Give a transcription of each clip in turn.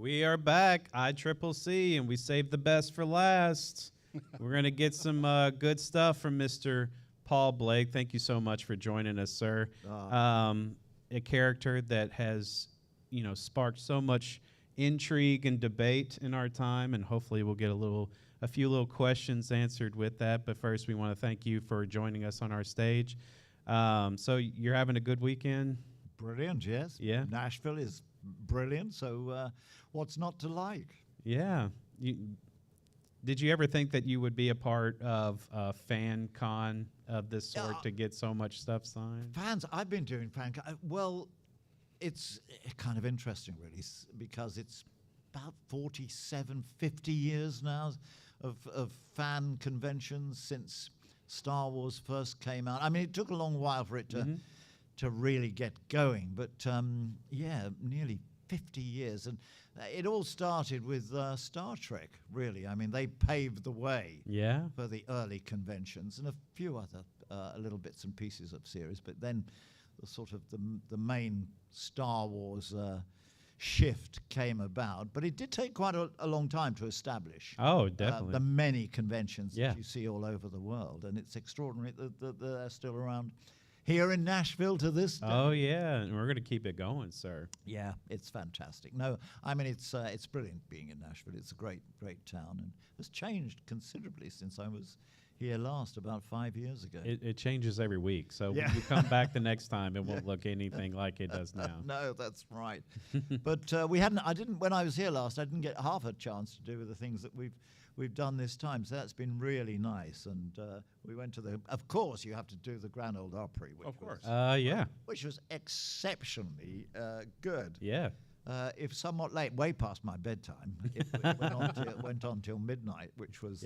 We are back, ICCC, and we saved the best for last. We're going to get some good stuff from Mr. Paul Blake. Thank you so much for joining us, sir. A character that has, sparked so much intrigue and debate in our time, and hopefully we'll get a few little questions answered with that. But first, we want to thank you for joining us on our stage. So you're having a good weekend? Brilliant, yes. Yeah. Nashville is brilliant, so what's not to like? Yeah. Did you ever think that you would be a part of a fan con of this sort to get so much stuff signed? I've been doing fan con. Well, it's kind of interesting, really, because it's about 47, 50 years now of fan conventions since Star Wars first came out. I mean, it took a long while for it to really get going, but nearly 50 years. And it all started with Star Trek, really. I mean, they paved the way for the early conventions and a few other little bits and pieces of series. But then the main Star Wars shift came about. But it did take quite a long time to establish. Oh, definitely. The many conventions that you see all over the world. And it's extraordinary that they're still around here in Nashville to this day. Oh, yeah, and we're going to keep it going, sir. Yeah, it's fantastic. No, I mean, it's brilliant being in Nashville. It's a great town, and it's changed considerably since I was here last, about 5 years ago. It changes every week, so when you come back the next time, it won't look anything like it does now. No, that's right. But when I was here last, I didn't get half a chance to do the things that we've done this time, so that's been really nice. And we went to of course, you have to do the Grand Ole Opry, which was exceptionally good. Yeah. If somewhat late, way past my bedtime. It went on till midnight, which was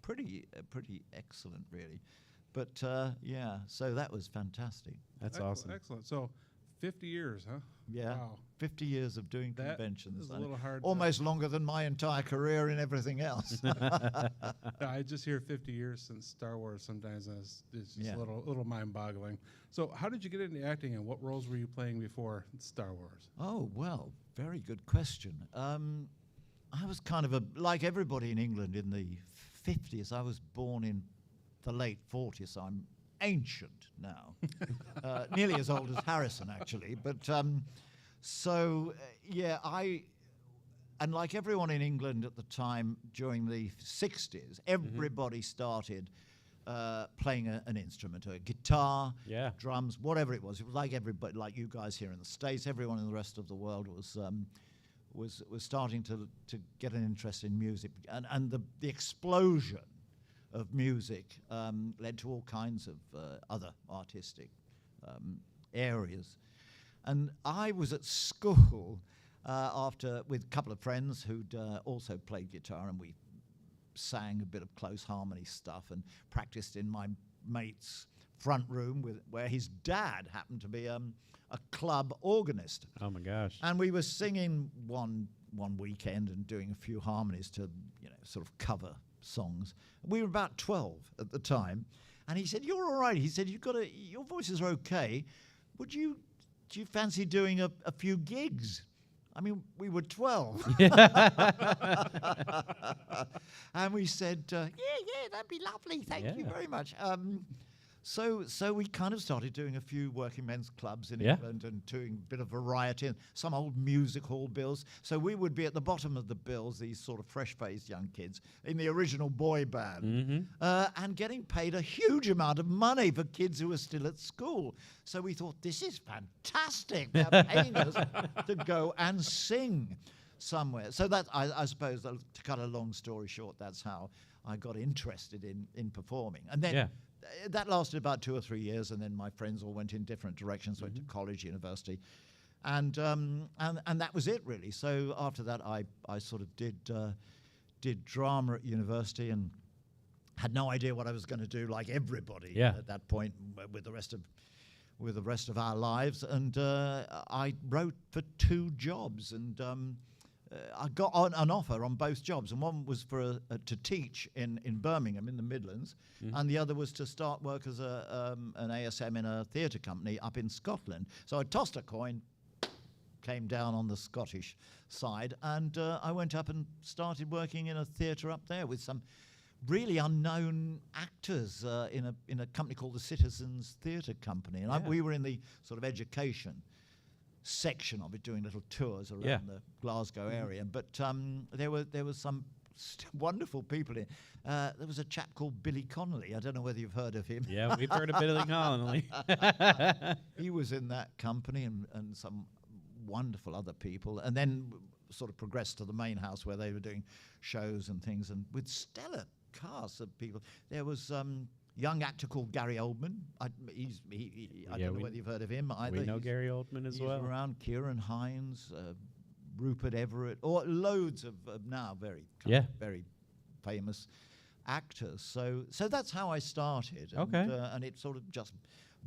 pretty excellent, really. But so that was fantastic. That's awesome. Excellent. So 50 years, huh? Yeah. Wow. 50 years of doing conventions. Is a little hard. Almost longer than my entire career in everything else. I just hear 50 years since Star Wars sometimes, and it's just a little mind-boggling. So how did you get into acting, and what roles were you playing before Star Wars? Oh, well, very good question. I was kind of like everybody in England in the 50s. I was born in the late 40s, so I'm ancient now. Nearly as old as Harrison, actually. But and like everyone in England at the time during the 60s, everybody started playing an instrument, a guitar, drums, whatever it was. It was like everybody, like you guys here in the States, everyone in the rest of the world was starting to get an interest in music, and the explosion of music led to all kinds of other artistic areas. And I was at school with a couple of friends who'd also played guitar, and we sang a bit of close harmony stuff and practiced in my mate's front room where his dad happened to be a club organist. Oh my gosh. And we were singing one weekend and doing a few harmonies to sort of cover songs. We were about 12 at the time, and he said, "You're all right." He said, "Your voices are okay. Do you fancy doing a few gigs?" I mean, we were 12. And we said, yeah, that'd be lovely. Thank you very much. So we kind of started doing a few working men's clubs in England and doing a bit of variety and some old music hall bills. So we would be at the bottom of the bills, these sort of fresh-faced young kids in the original boy band, and getting paid a huge amount of money for kids who were still at school. So we thought, this is fantastic. They're paying us to go and sing somewhere. So that, I suppose, to cut a long story short, that's how I got interested in performing. And then that lasted about 2 or 3 years, and then my friends all went in different directions, went to college, university, and that was it, really. So after that, I sort of did drama at university and had no idea what I was going to do, like everybody at that point with the rest of our lives. And I wrote for 2 jobs, and I got an offer on both jobs, and one was to teach in Birmingham in the Midlands, and the other was to start work as an ASM in a theatre company up in Scotland. So I tossed a coin, came down on the Scottish side, and I went up and started working in a theatre up there with some really unknown actors in a company called the Citizens Theatre Company, and we were in the sort of education section of it, doing little tours around the Glasgow area. But there were some wonderful people in. There was a chap called Billy Connolly. I don't know whether you've heard of him. Yeah, we've heard of Billy Connolly. He was in that company, and some wonderful other people, and then sort of progressed to the main house where they were doing shows and things, and with stellar casts of people. There was young actor called Gary Oldman. I don't know whether you've heard of him either. We know Gary Oldman as well. He's around. Kieran Hines, Rupert Everett, or loads of now very famous actors. So that's how I started. And it sort of just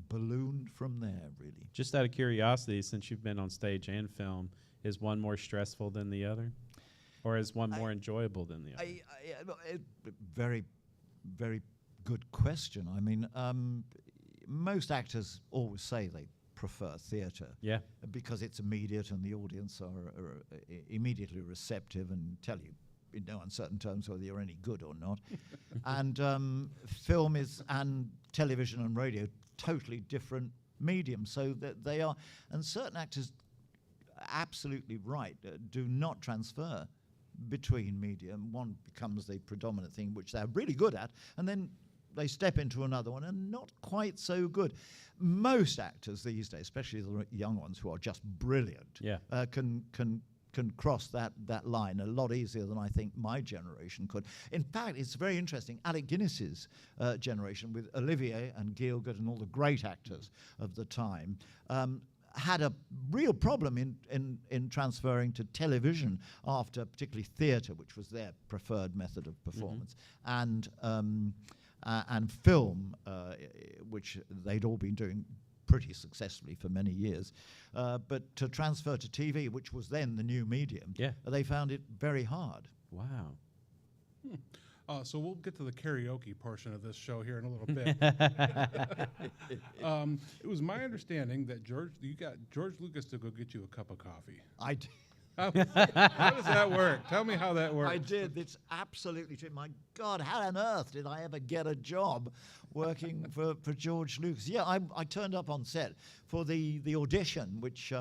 ballooned from there, really. Just out of curiosity, since you've been on stage and film, is one more stressful than the other? Or is one more enjoyable than the other? Very, very good question. I mean, most actors always say they prefer theatre. Yeah. Because it's immediate and the audience are immediately receptive and tell you in no uncertain terms whether you're any good or not. And film and television and radio, totally different mediums. So that they are, and certain actors, absolutely right, do not transfer between medium. One becomes the predominant thing, which they're really good at, and then they step into another one and not quite so good. Most actors these days, especially the young ones who are just brilliant, can cross that line a lot easier than I think my generation could. In fact, it's very interesting. Alec Guinness's generation, with Olivier and Gielgud and all the great actors of the time, had a real problem in transferring to television after particularly theatre, which was their preferred method of performance, and film, which they'd all been doing pretty successfully for many years. But to transfer to TV, which was then the new medium, they found it very hard. Wow. So we'll get to the karaoke portion of this show here in a little bit. It was my understanding that you got George Lucas to go get you a cup of coffee. I did. How does that work? Tell me how that works. I did. It's absolutely true. My God, how on earth did I ever get a job working for George Lucas? Yeah, I turned up on set for the audition, which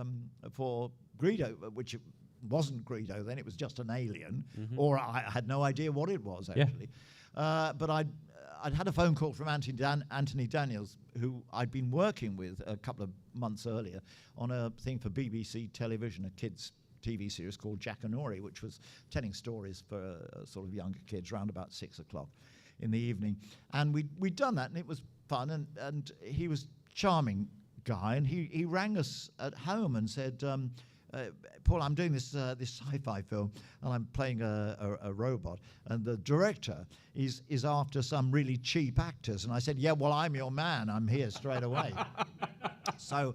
for Greedo, which wasn't Greedo then, it was just an alien, or I had no idea what it was, actually. But I'd had a phone call from Anthony Daniels, who I'd been working with a couple of months earlier on a thing for BBC television, a kids' TV series called Jack and Ori, which was telling stories for sort of younger kids around about 6 o'clock in the evening. And we'd done that, and it was fun, and he was a charming guy, and he rang us at home and said, Paul, I'm doing this sci-fi film, and I'm playing a robot, and the director is after some really cheap actors. And I said, yeah, well, I'm your man. I'm here straight away. So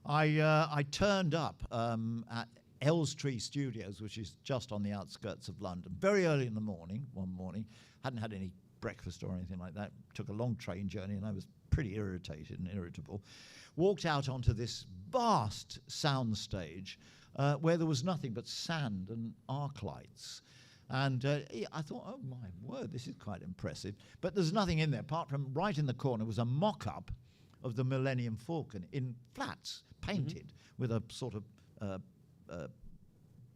I turned up at Elstree Studios, which is just on the outskirts of London, very early in the morning, one morning. Hadn't had any breakfast or anything like that. Took a long train journey, and I was pretty irritated and irritable. Walked out onto this vast sound stage where there was nothing but sand and arc lights. And I thought, oh my word, this is quite impressive. But there's nothing in there, apart from right in the corner was a mock-up of the Millennium Falcon in flats, painted with a sort of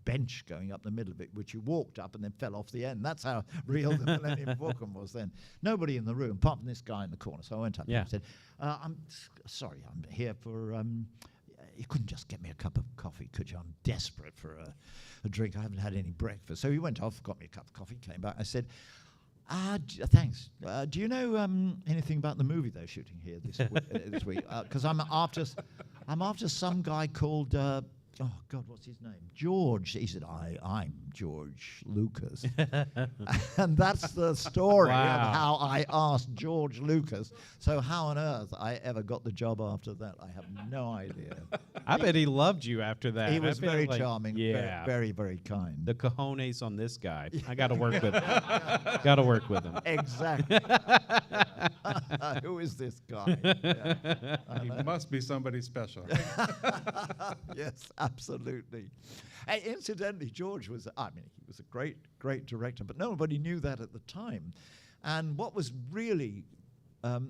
bench going up the middle of it, which you walked up and then fell off the end. That's how real the Millennium Falcon was then. Nobody in the room, apart from this guy in the corner. So I went up and said, I'm sorry, I'm here for... you couldn't just get me a cup of coffee, could you? I'm desperate for a drink. I haven't had any breakfast. So he went off, got me a cup of coffee, came back. I said, thanks. Do you know anything about the movie they're shooting here this week? Because I'm after some guy called... oh, God, what's his name? George. He said, I'm George Lucas. And that's the story of how I asked George Lucas. So how on earth I ever got the job after that, I have no idea. I bet he loved you after that. He was I feel very like- charming. Yeah. Very, very kind. The cojones on this guy. I got to work with him. Got to work with him. Exactly. Who is this guy? Yeah. He must be somebody special. Yes, absolutely. And incidentally, George was, he was a great, great director, but nobody knew that at the time. And what was really,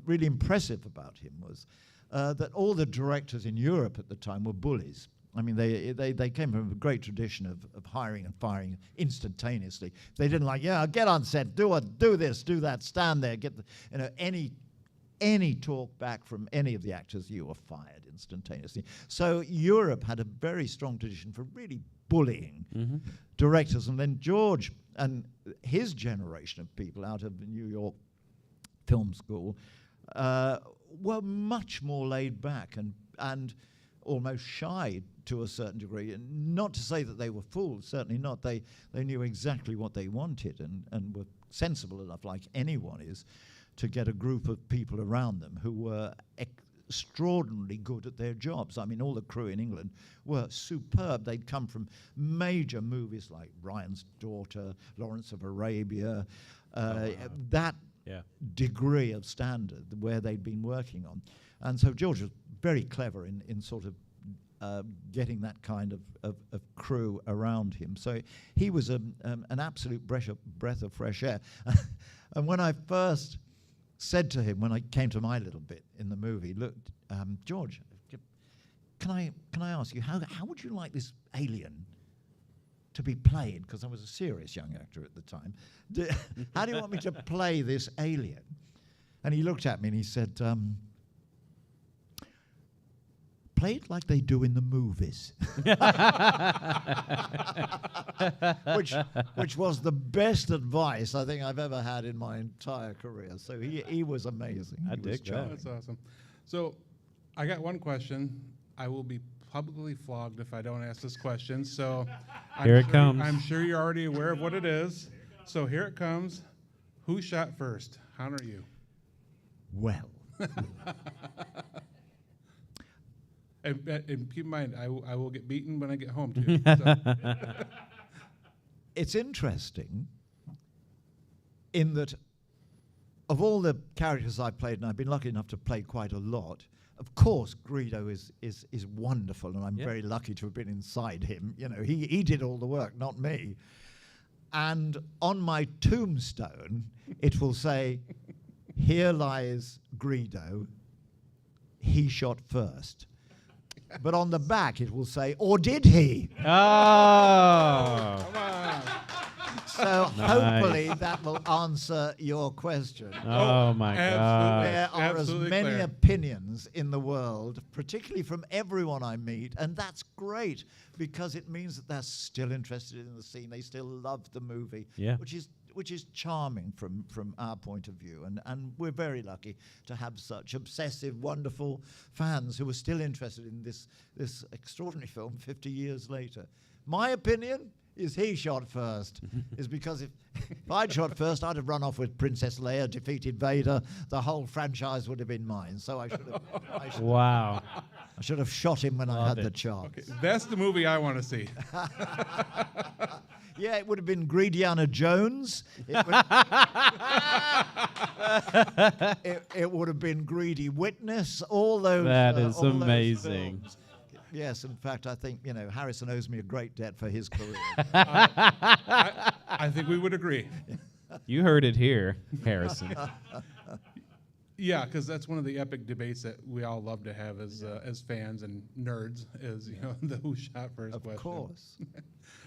really impressive about him was that all the directors in Europe at the time were bullies. I mean, they came from a great tradition of hiring and firing instantaneously. They didn't like, yeah, get on set, do this, do that, stand there, get any talk back from any of the actors, you were fired instantaneously. So Europe had a very strong tradition for really bullying directors. And then George and his generation of people out of the New York Film School were much more laid back and almost shy to a certain degree. And not to say that they were fools, certainly not. They knew exactly what they wanted and were sensible enough, like anyone is, to get a group of people around them who were extraordinarily good at their jobs. I mean, all the crew in England were superb. They'd come from major movies like Ryan's Daughter, Lawrence of Arabia, that degree of standard where they'd been working on. And so George was very clever in sort of getting that kind of crew around him. So he was an absolute breath of fresh air. And when I first said to him, when I came to my little bit in the movie, look, George, can I ask you, how would you like this alien to be played? Because I was a serious young actor at the time. How do you want me to play this alien? And he looked at me and he said, play it like they do in the movies. which was the best advice I think I've ever had in my entire career. So he was amazing. I He was dig that. charming. That's awesome. So I got one question. I will be publicly flogged if I don't ask this question. So Here it comes. I'm sure you're already aware of what it is. So here it comes. Who shot first? Han or you? Well, And keep in mind, I will get beaten when I get home too. So. it's interesting in that of all the characters I've played, and I've been lucky enough to play quite a lot, of course, Greedo is wonderful, and I'm very lucky to have been inside him. You know, he did all the work, not me. And on my tombstone, it will say, "Here lies Greedo. He shot first." But on the back, it will say, "Or did he?" Oh. Come on. So hopefully that will answer your question. Oh my God. There are Absolutely as many clear. opinions in the world, particularly from everyone I meet, and that's great because it means that they're still interested in the scene. They still love the movie, which is charming from our point of view. And we're very lucky to have such obsessive, wonderful fans who are still interested in this extraordinary film 50 years later. My opinion is he shot first, is because if I'd shot first, I'd have run off with Princess Leia, defeated Vader. The whole franchise would have been mine. So I should have shot him when I had the chance. Okay, that's the movie I want to see. Yeah, it would have been Greediana Jones. It would have been Greedy Witness. All those. That is all those amazing. films. Yes, in fact, I think Harrison owes me a great debt for his career. I think we would agree. You heard it here, Harrison. Yeah, because that's one of the epic debates that we all love to have as fans and nerds. Is the who shot first Of question. course.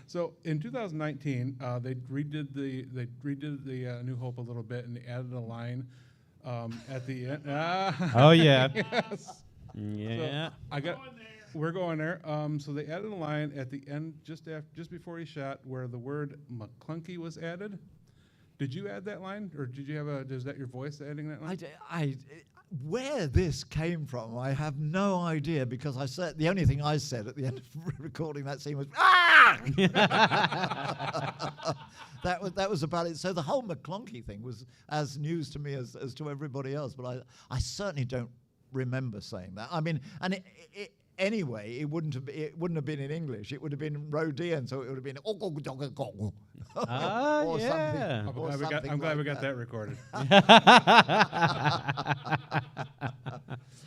So in 2019, they redid the New Hope a little bit, and they added a line at the end. Oh yeah. Yes. Yeah. So we're going there. So they added a line at the end, just before he shot, where the word McClunky was added. Did you add that line, or did you have is that your voice adding that line? Where this came from, I have no idea, because the only thing I said at the end of recording that scene was "Ah!" That was about it. So the whole McClunky thing was as news to me as to everybody else, but I certainly don't remember saying that. I mean, and anyway, it wouldn't have been in English. It would have been Rhodian, so it would have been Ah, or yeah. something. Or I'm glad we got that. that recorded.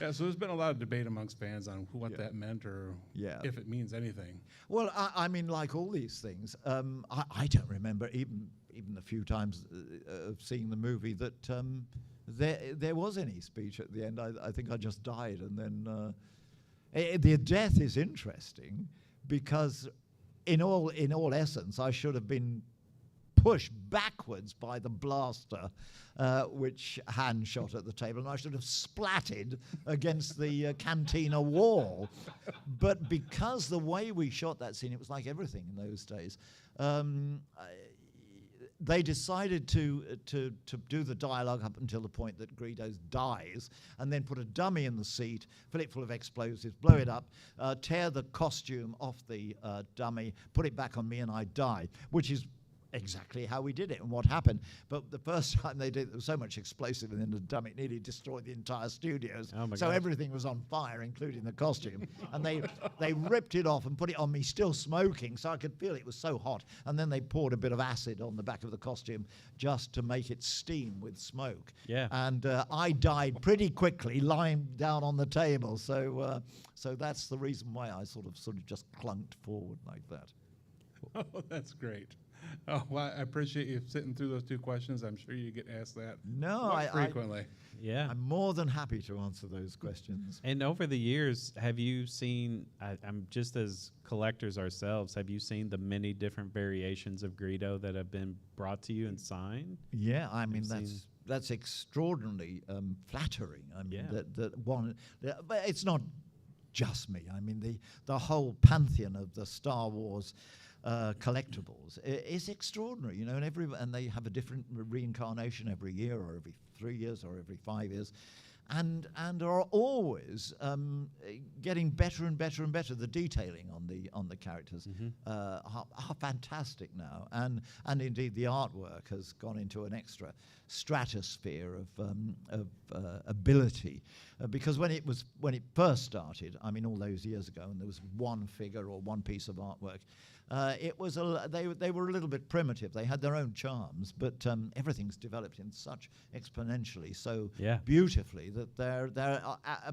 Yeah, so there's been a lot of debate amongst fans on what that meant or if it means anything. Well, I mean, like all these things, I don't remember even the few times of seeing the movie that there was any speech at the end. I think I just died, and then the death is interesting because in all essence, I should have been pushed backwards by the blaster, which Han shot at the table, and I should have splatted against the cantina wall. But because the way we shot that scene, it was like everything in those days. They decided to do the dialogue up until the point that Greedo dies, and then put a dummy in the seat, fill it full of explosives, blow it up, tear the costume off the dummy, put it back on me, and I die, which is exactly how we did it and what happened. But the first time they did it, there was so much explosive in the dummy, it nearly destroyed the entire studios. Oh my so gosh. everything was on fire, including the costume. And they ripped it off and put it on me still smoking, so I could feel it was so hot. And then they poured a bit of acid on the back of the costume just to make it steam with smoke. Yeah. And I died pretty quickly lying down on the table. So that's the reason why I sort of just clunked forward like that. Oh, that's great. Oh, well, I appreciate you sitting through those two questions. I'm sure you get asked that quite frequently. Yeah. I'm more than happy to answer those questions. And over the years, have you seen, I'm just as collectors ourselves, have you seen the many different variations of Greedo that have been brought to you and signed? Yeah, I mean, You've that's extraordinarily flattering. I mean, Yeah. that one, but it's not just me. I mean, the whole pantheon of the Star Wars collectibles is extraordinary, you know, and they have a different reincarnation every year, or every 3 years, or every 5 years, and are always getting better and better and better. The detailing on the characters are fantastic now, and indeed the artwork has gone into an extra stratosphere of ability, because when it first started, I mean, all those years ago, and there was one figure or one piece of artwork. It was they were a little bit primitive. They had their own charms, but everything's developed in such exponentially, so beautifully that they're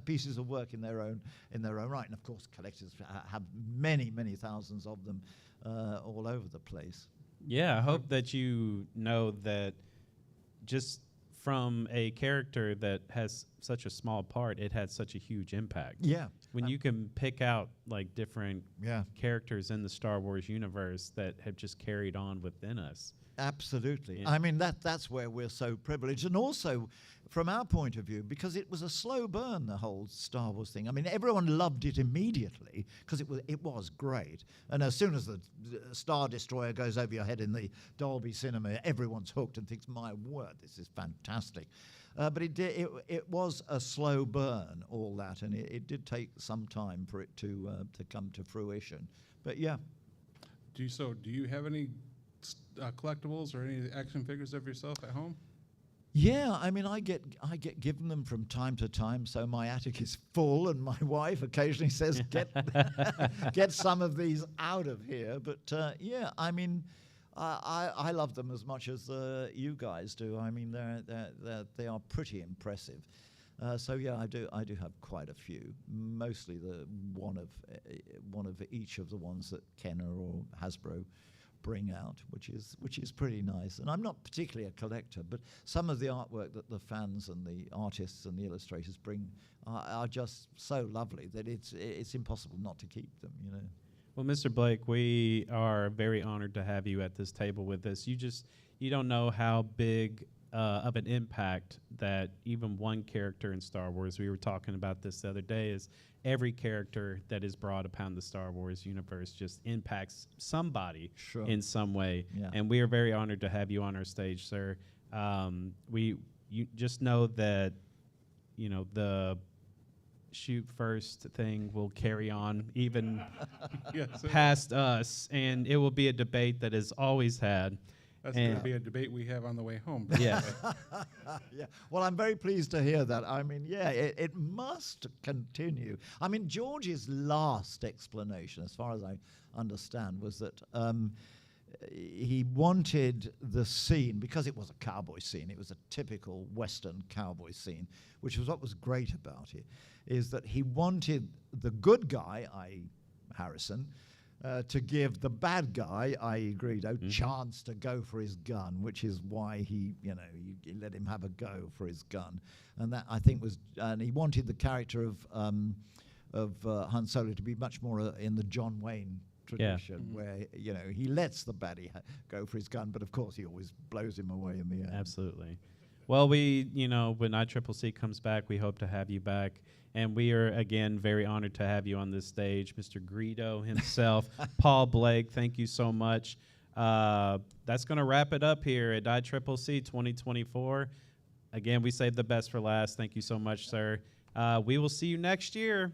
pieces of work in their own right. And of course, collectors have many thousands of them all over the place. Yeah, I hope that you know that just from a character that has such a small part, it had such a huge impact. Yeah. When you can pick out like different Yeah. characters in the Star Wars universe that have just carried on within us. Absolutely. Yeah. I mean, that's where we're so privileged. And also, from our point of view, because it was a slow burn, the whole Star Wars thing. I mean, everyone loved it immediately because it was great. And as soon as the Star Destroyer goes over your head in the Dolby Cinema, everyone's hooked and thinks, my word, this is fantastic. But it was a slow burn, all that, and it did take some time for it to come to fruition. But yeah. Do you have any collectibles or any action figures of yourself at home? Yeah, I mean, I get given them from time to time, so my attic is full, and my wife occasionally says, "Get some of these out of here." But yeah, I mean, I love them as much as you guys do. I mean, they are pretty impressive. So yeah, I do have quite a few. Mostly the one of each of the ones that Kenner or Hasbro bring out, which is pretty nice. And I'm not particularly a collector, but some of the artwork that the fans and the artists and the illustrators bring are just so lovely that it's impossible not to keep them, you know. Well, Mr. Blake, we are very honored to have you at this table with us. You don't know how big of an impact that even one character in Star Wars, we were talking about this the other day, is every character that is brought upon the Star Wars universe just impacts somebody in some way. Yeah. And we are very honored to have you on our stage, sir. You just know that, you know, the shoot first thing will carry on even Yes, past us, and it will be a debate that is always had. That's going to be a debate we have on the way home. Yeah. Yeah. Well, I'm very pleased to hear that. I mean, yeah, it must continue. I mean, George's last explanation, as far as I understand, was that he wanted the scene, because it was a cowboy scene, it was a typical Western cowboy scene, which was what was great about it, is that he wanted the good guy, i.e. Harrison, to give the bad guy, i.e. Greedo, chance to go for his gun, which is why he let him have a go for his gun. And that, I think, was, and he wanted the character of Han Solo to be much more in the John Wayne tradition, where, he lets the baddie go for his gun, but of course he always blows him away in the end. Absolutely. Well, when ICCC comes back, we hope to have you back. And we are, again, very honored to have you on this stage. Mr. Greedo himself, Paul Blake, thank you so much. That's going to wrap it up here at ICCC 2024. Again, we saved the best for last. Thank you so much, sir. We will see you next year.